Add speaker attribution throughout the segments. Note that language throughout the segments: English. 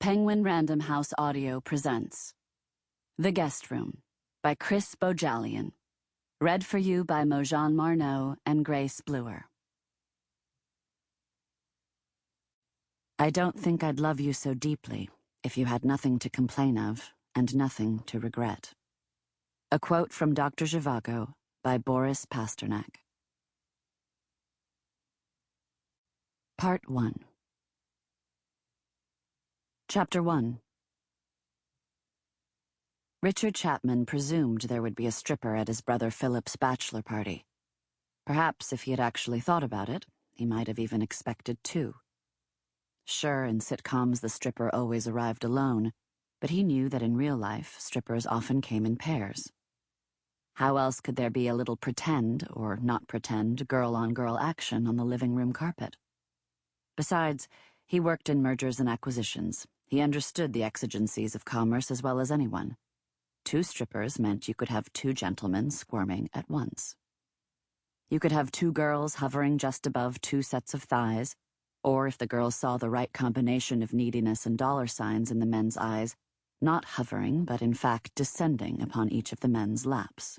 Speaker 1: Penguin Random House Audio presents The Guest Room by Bohjalian. Read for you by Mozhan Marnò and Grace Bluer. I don't think I'd love you so deeply if you had nothing to complain of and nothing to regret. A quote from Dr. Zhivago by Boris Pasternak. Part 1. Chapter 1. Richard Chapman presumed there would be a stripper at his brother Philip's bachelor party. Perhaps if he had actually thought about it, he might have even expected two. Sure, in sitcoms the stripper always arrived alone, but he knew that in real life strippers often came in pairs. How else could there be a little pretend, or not pretend, girl-on-girl action on the living room carpet? Besides, he worked in mergers and acquisitions. He understood the exigencies of commerce as well as anyone. Two strippers meant you could have two gentlemen squirming at once. You could have two girls hovering just above two sets of thighs, or if the girls saw the right combination of neediness and dollar signs in the men's eyes, not hovering but in fact descending upon each of the men's laps.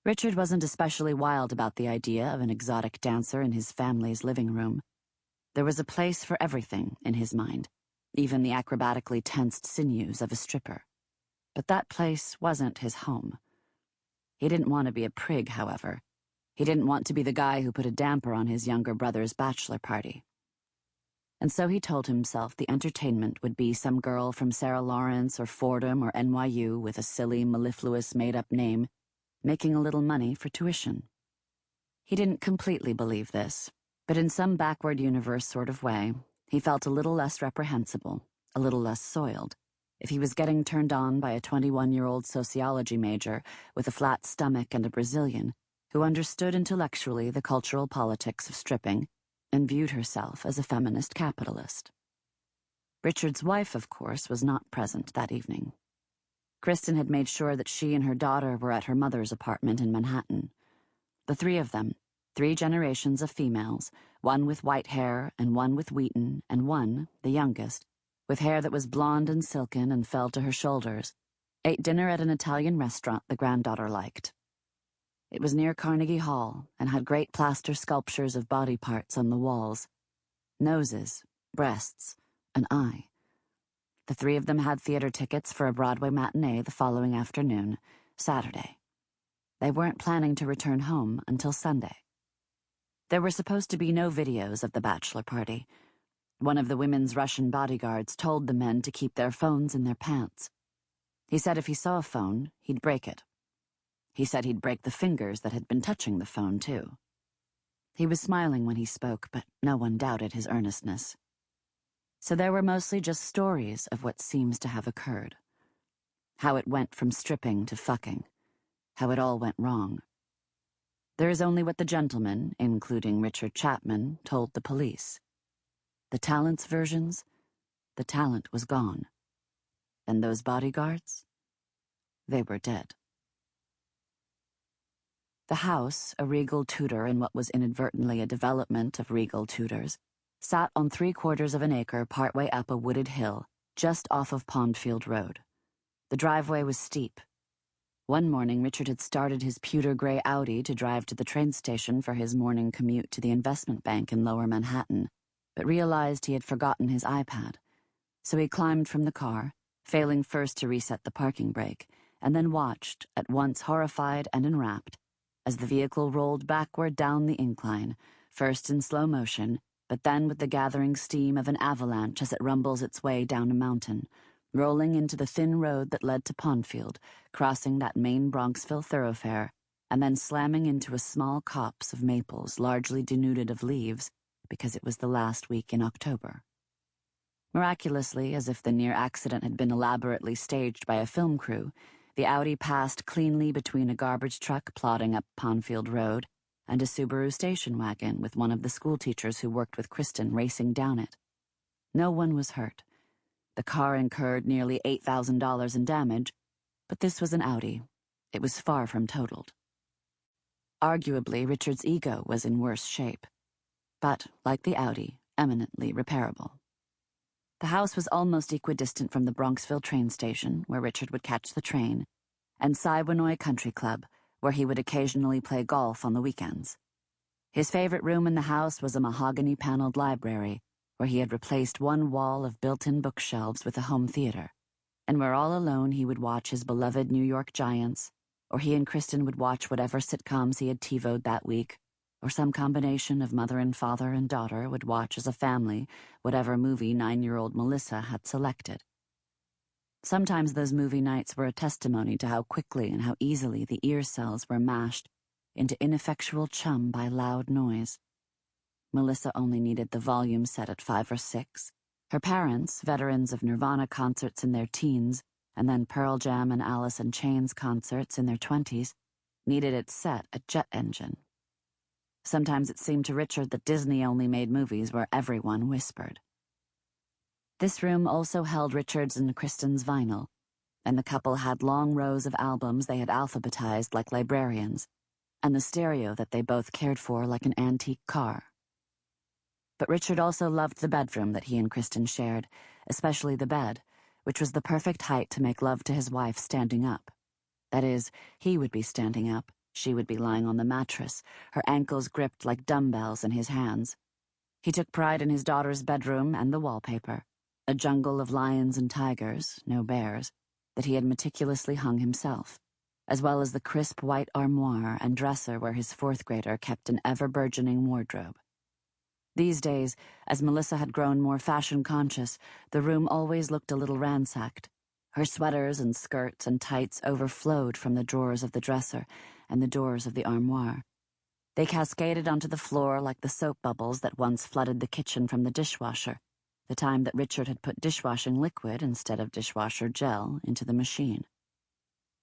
Speaker 1: Richard wasn't especially wild about the idea of an exotic dancer in his family's living room. There was a place for everything in his mind, even the acrobatically tensed sinews of a stripper. But that place wasn't his home. He didn't want to be a prig, however. He didn't want to be the guy who put a damper on his younger brother's bachelor party. And so he told himself the entertainment would be some girl from Sarah Lawrence or Fordham or NYU with a silly, mellifluous made-up name, making a little money for tuition. He didn't completely believe this, but in some backward universe sort of way, he felt a little less reprehensible, a little less soiled, if he was getting turned on by a 21-year-old sociology major with a flat stomach and a Brazilian who understood intellectually the cultural politics of stripping and viewed herself as a feminist capitalist. Richard's wife, of course, was not present that evening. Kristin had made sure that she and her daughter were at her mother's apartment in Manhattan. The three of them, 3 generations of females, one with white hair and one with wheaten, and one, the youngest, with hair that was blonde and silken and fell to her shoulders, ate dinner at an Italian restaurant the granddaughter liked. It was near Carnegie Hall and had great plaster sculptures of body parts on the walls. Noses, breasts, an eye. The 3 of them had theater tickets for a Broadway matinee the following afternoon, Saturday. They weren't planning to return home until Sunday. There were supposed to be no videos of the bachelor party. One of the women's Russian bodyguards told the men to keep their phones in their pants. He said if he saw a phone, he'd break it. He said he'd break the fingers that had been touching the phone, too. He was smiling when he spoke, but no one doubted his earnestness. So there were mostly just stories of what seems to have occurred. How it went from stripping to fucking. How it all went wrong. There is only what the gentlemen, including Richard Chapman, told the police. The talent's versions, the talent was gone. And those bodyguards? They were dead. The house, a regal Tudor in what was inadvertently a development of regal Tudors, sat on 3/4 of an acre partway up a wooded hill, just off of Pondfield Road. The driveway was steep. One morning, Richard had started his pewter-gray Audi to drive to the train station for his morning commute to the investment bank in Lower Manhattan, but realized he had forgotten his iPad. So he climbed from the car, failing first to reset the parking brake, and then watched, at once horrified and enrapt, as the vehicle rolled backward down the incline, first in slow motion, but then with the gathering steam of an avalanche as it rumbles its way down a mountain, rolling into the thin road that led to Pondfield, crossing that main Bronxville thoroughfare, and then slamming into a small copse of maples largely denuded of leaves because it was the last week in October. Miraculously, as if the near accident had been elaborately staged by a film crew, the Audi passed cleanly between a garbage truck plodding up Pondfield Road and a Subaru station wagon with one of the schoolteachers who worked with Kristin racing down it. No one was hurt. The car incurred nearly $8,000 in damage, but this was an Audi. It was far from totaled. Arguably, Richard's ego was in worse shape, but, like the Audi, eminently repairable. The house was almost equidistant from the Bronxville train station, where Richard would catch the train, and Siwanoy Country Club, where he would occasionally play golf on the weekends. His favorite room in the house was a mahogany-paneled library, where he had replaced one wall of built-in bookshelves with a home theater, and where all alone he would watch his beloved New York Giants, or he and Kristin would watch whatever sitcoms he had TiVoed that week, or some combination of mother and father and daughter would watch as a family whatever movie 9-year-old Melissa had selected. Sometimes those movie nights were a testimony to how quickly and how easily the ear cells were mashed into ineffectual chum by loud noise. Melissa only needed the volume set at 5 or 6. Her parents, veterans of Nirvana concerts in their teens, and then Pearl Jam and Alice in Chains concerts in their 20s, needed it set at jet engine. Sometimes it seemed to Richard that Disney only made movies where everyone whispered. This room also held Richard's and Kristin's vinyl, and the couple had long rows of albums they had alphabetized like librarians, and the stereo that they both cared for like an antique car. But Richard also loved the bedroom that he and Kristin shared, especially the bed, which was the perfect height to make love to his wife standing up. That is, he would be standing up, she would be lying on the mattress, her ankles gripped like dumbbells in his hands. He took pride in his daughter's bedroom and the wallpaper, a jungle of lions and tigers, no bears, that he had meticulously hung himself, as well as the crisp white armoire and dresser where his 4th grader kept an ever-burgeoning wardrobe. These days, as Melissa had grown more fashion-conscious, the room always looked a little ransacked. Her sweaters and skirts and tights overflowed from the drawers of the dresser and the doors of the armoire. They cascaded onto the floor like the soap bubbles that once flooded the kitchen from the dishwasher, the time that Richard had put dishwashing liquid instead of dishwasher gel into the machine.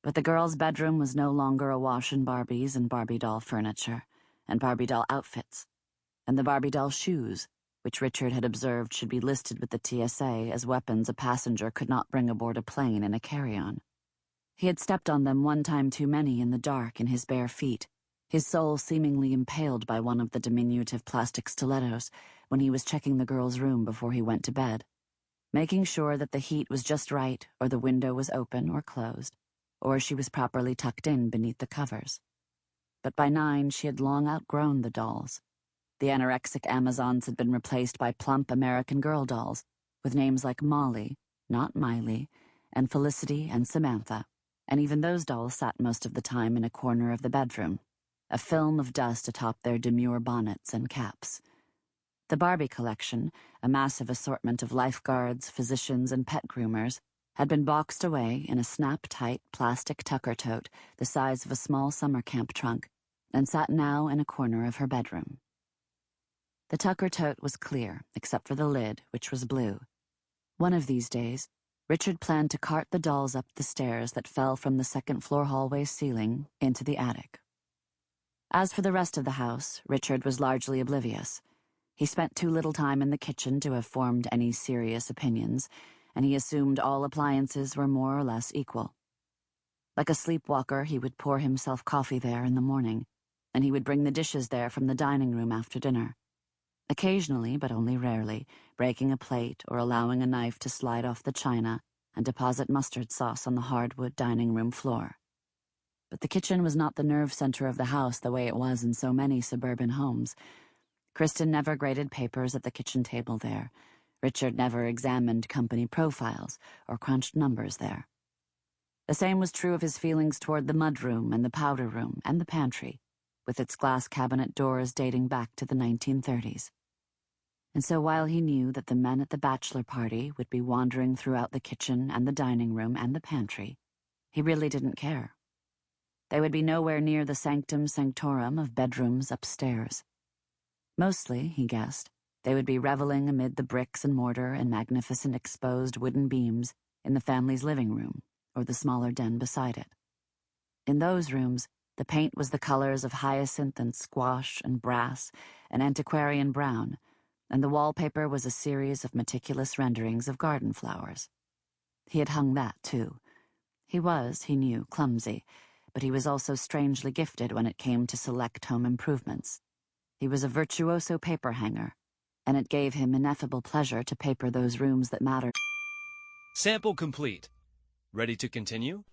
Speaker 1: But the girls' bedroom was no longer awash in Barbies and Barbie doll furniture, and Barbie doll outfits, and the Barbie doll shoes, which Richard had observed should be listed with the TSA as weapons a passenger could not bring aboard a plane in a carry-on. He had stepped on them one time too many in the dark in his bare feet, his soul seemingly impaled by one of the diminutive plastic stilettos when he was checking the girl's room before he went to bed, making sure that the heat was just right or the window was open or closed, or she was properly tucked in beneath the covers. But by 9, she had long outgrown the dolls. The anorexic Amazons had been replaced by plump American Girl dolls, with names like Molly, not Miley, and Felicity and Samantha, and even those dolls sat most of the time in a corner of the bedroom, a film of dust atop their demure bonnets and caps. The Barbie collection, a massive assortment of lifeguards, physicians, and pet groomers, had been boxed away in a snap-tight plastic tucker tote the size of a small summer camp trunk, and sat now in a corner of her bedroom. The tucker tote was clear, except for the lid, which was blue. One of these days, Richard planned to cart the dolls up the stairs that fell from the second-floor hallway ceiling into the attic. As for the rest of the house, Richard was largely oblivious. He spent too little time in the kitchen to have formed any serious opinions, and he assumed all appliances were more or less equal. Like a sleepwalker, he would pour himself coffee there in the morning, and he would bring the dishes there from the dining room after dinner. Occasionally, but only rarely, breaking a plate or allowing a knife to slide off the china and deposit mustard sauce on the hardwood dining room floor. But the kitchen was not the nerve center of the house the way it was in so many suburban homes. Kristin never graded papers at the kitchen table there. Richard never examined company profiles or crunched numbers there. The same was true of his feelings toward the mudroom and the powder room and the pantry, with its glass cabinet doors dating back to the 1930s. And so while he knew that the men at the bachelor party would be wandering throughout the kitchen and the dining room and the pantry, he really didn't care. They would be nowhere near the sanctum sanctorum of bedrooms upstairs. Mostly, he guessed, they would be reveling amid the bricks and mortar and magnificent exposed wooden beams in the family's living room or the smaller den beside it. In those rooms, the paint was the colors of hyacinth and squash and brass and antiquarian brown, and the wallpaper was a series of meticulous renderings of garden flowers. He had hung that, too. He was, he knew, clumsy, but he was also strangely gifted when it came to select home improvements. He was a virtuoso paper hanger, and it gave him ineffable pleasure to paper those rooms that mattered.
Speaker 2: Sample complete. Ready to continue?